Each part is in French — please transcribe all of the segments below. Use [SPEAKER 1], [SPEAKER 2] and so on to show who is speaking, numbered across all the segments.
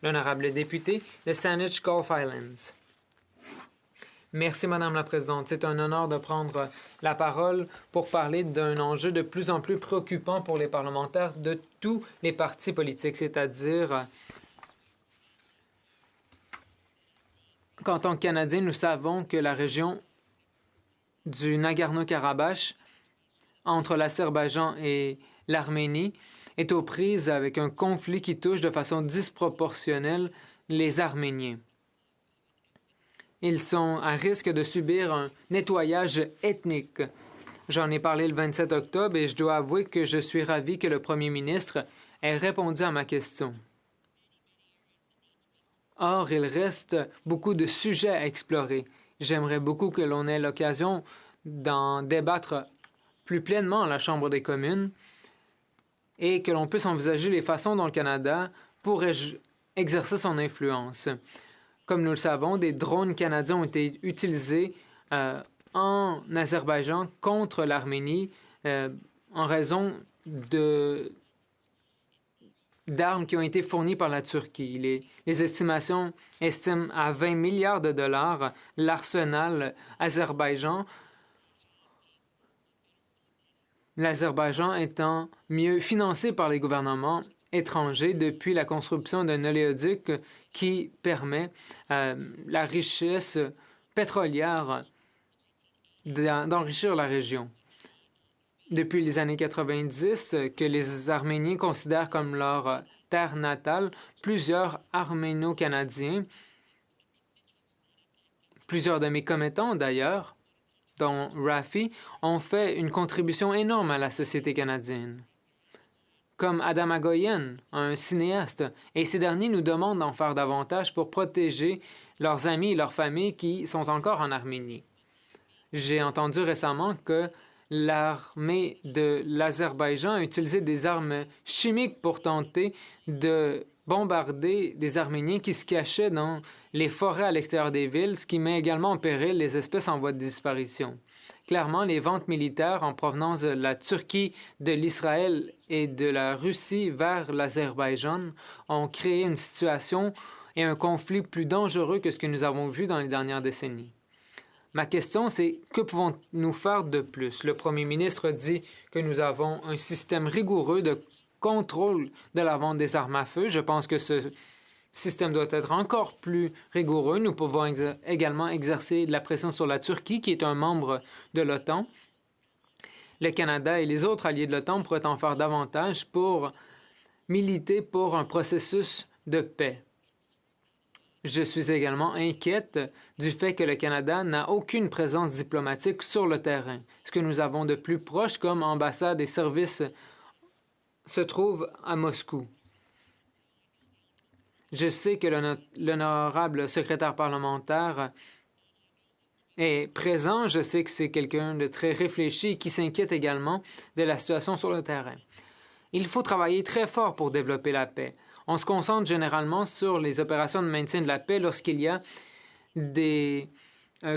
[SPEAKER 1] L'honorable député de Saanich Gulf Islands. Merci, Madame la Présidente. C'est un honneur de prendre la parole pour parler d'un enjeu de plus en plus préoccupant pour les parlementaires de tous les partis politiques, c'est-à-dire qu'en tant que Canadiens, nous savons que la région du Nagorno-Karabakh, entre l'Azerbaïdjan et l'Arménie, est aux prises avec un conflit qui touche de façon disproportionnelle les Arméniens. Ils sont à risque de subir un nettoyage ethnique. J'en ai parlé le 27 octobre et je dois avouer que je suis ravi que le premier ministre ait répondu à ma question. Or, il reste beaucoup de sujets à explorer. J'aimerais beaucoup que l'on ait l'occasion d'en débattre plus pleinement à la Chambre des communes et que l'on puisse envisager les façons dont le Canada pourrait exercer son influence. Comme nous le savons, des drones canadiens ont été utilisés en Azerbaïdjan contre l'Arménie en raison d'armes qui ont été fournies par la Turquie. Les estimations estiment à 20 milliards de dollars l'arsenal azerbaïdjan, l'Azerbaïdjan étant mieux financé par les gouvernements étrangers depuis la construction d'un oléoduc qui permet la richesse pétrolière d'enrichir la région. Depuis les années 90, que les Arméniens considèrent comme leur terre natale, plusieurs Arméno-Canadiens, plusieurs de mes commettants d'ailleurs, dont Rafi, ont fait une contribution énorme à la société canadienne. Comme Adam Agoyan, un cinéaste, et ces derniers nous demandent d'en faire davantage pour protéger leurs amis et leurs familles qui sont encore en Arménie. J'ai entendu récemment que l'armée de l'Azerbaïdjan a utilisé des armes chimiques pour tenter de bombarder des Arméniens qui se cachaient dans les forêts à l'extérieur des villes, ce qui met également en péril les espèces en voie de disparition. Clairement, les ventes militaires en provenance de la Turquie, de l'Israël et de la Russie vers l'Azerbaïdjan ont créé une situation et un conflit plus dangereux que ce que nous avons vu dans les dernières décennies. Ma question, c'est que pouvons-nous faire de plus? Le premier ministre dit que nous avons un système rigoureux de contrôle de la vente des armes à feu. Je pense que ce système doit être encore plus rigoureux. Nous pouvons également exercer de la pression sur la Turquie, qui est un membre de l'OTAN. Le Canada et les autres alliés de l'OTAN pourraient en faire davantage pour militer pour un processus de paix. Je suis également inquiète du fait que le Canada n'a aucune présence diplomatique sur le terrain. Ce que nous avons de plus proche comme ambassade et services se trouve à Moscou. Je sais que l'honorable secrétaire parlementaire est présent. Je sais que c'est quelqu'un de très réfléchi et qui s'inquiète également de la situation sur le terrain. Il faut travailler très fort pour développer la paix. On se concentre généralement sur les opérations de maintien de la paix lorsqu'il y a des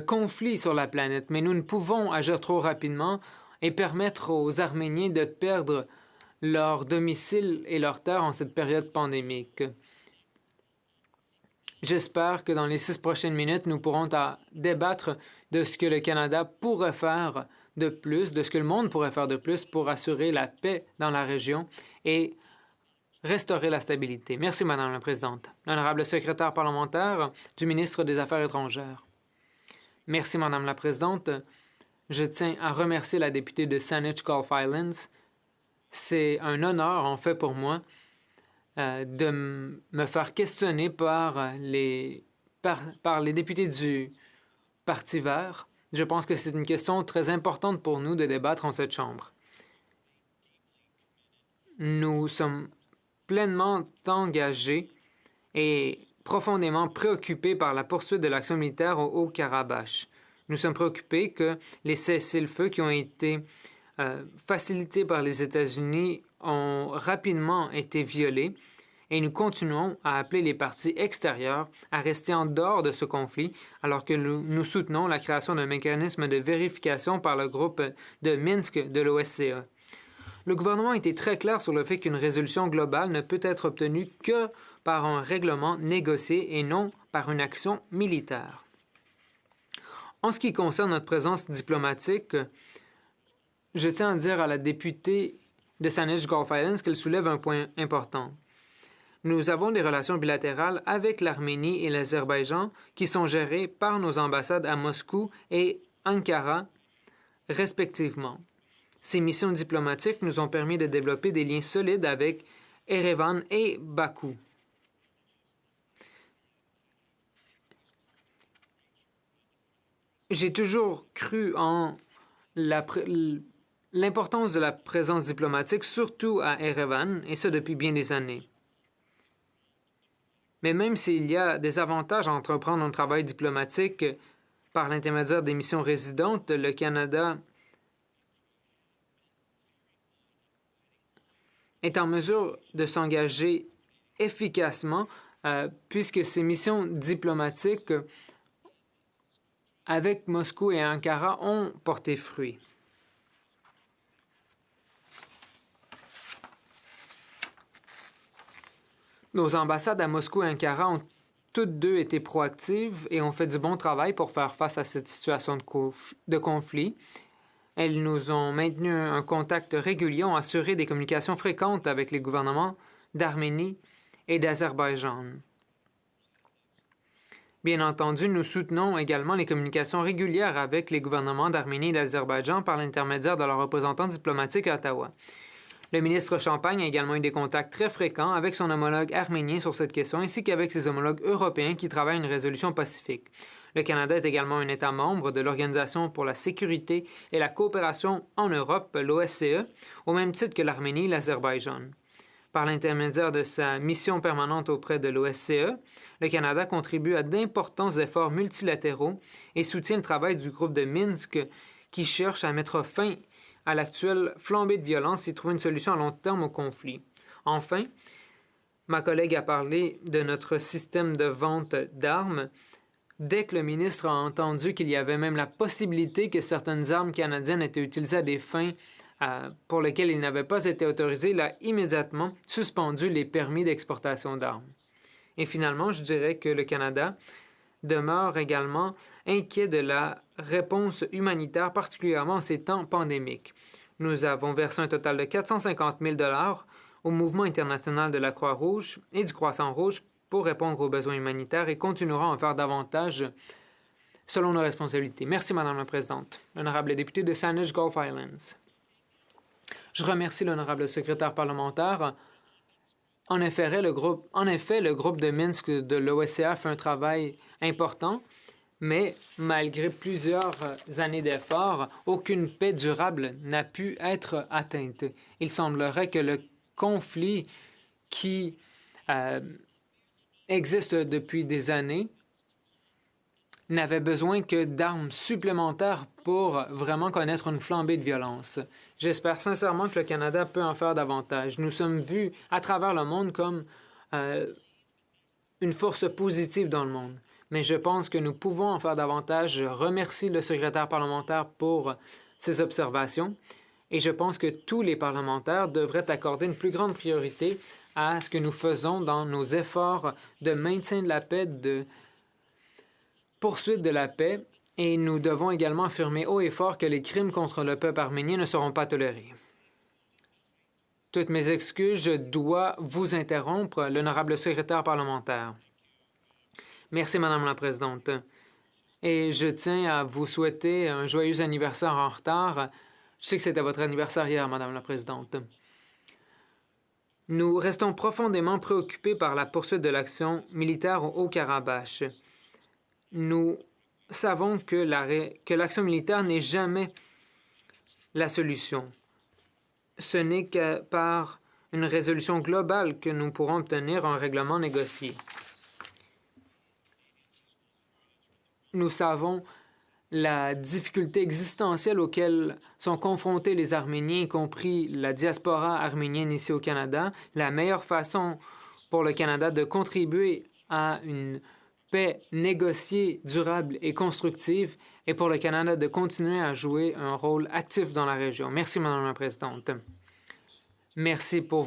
[SPEAKER 1] conflits sur la planète, mais nous ne pouvons agir trop rapidement et permettre aux Arméniens de perdre leur domicile et leur terre en cette période pandémique. J'espère que dans les 6 prochaines minutes, nous pourrons débattre de ce que le Canada pourrait faire de plus, de ce que le monde pourrait faire de plus pour assurer la paix dans la région et restaurer la stabilité. Merci, Madame la Présidente. L'honorable secrétaire parlementaire du ministre des Affaires étrangères. Merci, Madame la Présidente. Je tiens à remercier la députée de Saanich Gulf Islands. C'est un honneur, en fait, pour moi, de me faire questionner par les députés du Parti vert. Je pense que c'est une question très importante pour nous de débattre en cette Chambre. Nous sommes pleinement engagés et profondément préoccupés par la poursuite de l'action militaire au Haut-Karabakh. Nous sommes préoccupés que les cessez-le-feu qui ont été facilités par les États-Unis ont rapidement été violés et nous continuons à appeler les partis extérieurs à rester en dehors de ce conflit alors que nous soutenons la création d'un mécanisme de vérification par le groupe de Minsk de l'OSCE. Le gouvernement a été très clair sur le fait qu'une résolution globale ne peut être obtenue que par un règlement négocié et non par une action militaire. En ce qui concerne notre présence diplomatique, je tiens à dire à la députée de Saanich Gulf Islands qu'elle soulève un point important. Nous avons des relations bilatérales avec l'Arménie et l'Azerbaïdjan qui sont gérées par nos ambassades à Moscou et Ankara, respectivement. Ces missions diplomatiques nous ont permis de développer des liens solides avec Erevan et Bakou. J'ai toujours cru en l'importance de la présence diplomatique, surtout à Erevan, et ce depuis bien des années. Mais même s'il y a des avantages à entreprendre un travail diplomatique par l'intermédiaire des missions résidentes, le Canada est en mesure de s'engager efficacement puisque ces missions diplomatiques avec Moscou et Ankara ont porté fruit. Nos ambassades à Moscou et Ankara ont toutes deux été proactives et ont fait du bon travail pour faire face à cette situation de conflit. Elles nous ont maintenu un contact régulier, ont assuré des communications fréquentes avec les gouvernements d'Arménie et d'Azerbaïdjan. Bien entendu, nous soutenons également les communications régulières avec les gouvernements d'Arménie et d'Azerbaïdjan par l'intermédiaire de leurs représentants diplomatiques à Ottawa. Le ministre Champagne a également eu des contacts très fréquents avec son homologue arménien sur cette question, ainsi qu'avec ses homologues européens qui travaillent à une résolution pacifique. Le Canada est également un État membre de l'Organisation pour la sécurité et la coopération en Europe, l'OSCE, au même titre que l'Arménie et l'Azerbaïdjan. Par l'intermédiaire de sa mission permanente auprès de l'OSCE, le Canada contribue à d'importants efforts multilatéraux et soutient le travail du groupe de Minsk qui cherche à mettre fin à l'actuelle flambée de violence et trouver une solution à long terme au conflit. Enfin, ma collègue a parlé de notre système de vente d'armes. Dès que le ministre a entendu qu'il y avait même la possibilité que certaines armes canadiennes étaient utilisées à des fins pour lesquelles il n'avait pas été autorisé, il a immédiatement suspendu les permis d'exportation d'armes. Et finalement, je dirais que le Canada demeure également inquiet de la réponse humanitaire, particulièrement en ces temps pandémiques. Nous avons versé un total de 450 000 $ au mouvement international de la Croix-Rouge et du Croissant-Rouge pour répondre aux besoins humanitaires et continuerons à en faire davantage selon nos responsabilités. Merci, Madame la Présidente. L'honorable député de Saanich Gulf Islands. Je remercie l'honorable secrétaire parlementaire. En effet, le groupe de Minsk de l'OSCE fait un travail important, mais malgré plusieurs années d'efforts, aucune paix durable n'a pu être atteinte. Il semblerait que le conflit qui existe depuis des années n'avait besoin que d'armes supplémentaires pour vraiment connaître une flambée de violence. J'espère sincèrement que le Canada peut en faire davantage. Nous sommes vus à travers le monde comme une force positive dans le monde. Mais je pense que nous pouvons en faire davantage. Je remercie le secrétaire parlementaire pour ses observations et je pense que tous les parlementaires devraient accorder une plus grande priorité à ce que nous faisons dans nos efforts de maintien de la paix, de poursuite de la paix, et nous devons également affirmer haut et fort que les crimes contre le peuple arménien ne seront pas tolérés. Toutes mes excuses, je dois vous interrompre, l'honorable secrétaire parlementaire. Merci, Madame la Présidente. Et je tiens à vous souhaiter un joyeux anniversaire en retard. Je sais que c'était votre anniversaire hier, Madame la Présidente. Nous restons profondément préoccupés par la poursuite de l'action militaire au Haut-Karabakh. Nous savons que l'action militaire n'est jamais la solution. Ce n'est que par une résolution globale que nous pourrons obtenir un règlement négocié. Nous savons la difficulté existentielle auxquelles sont confrontés les Arméniens, y compris la diaspora arménienne ici au Canada. La meilleure façon pour le Canada de contribuer à une paix négociée, durable et constructive est pour le Canada de continuer à jouer un rôle actif dans la région. Merci, Madame la Présidente. Merci pour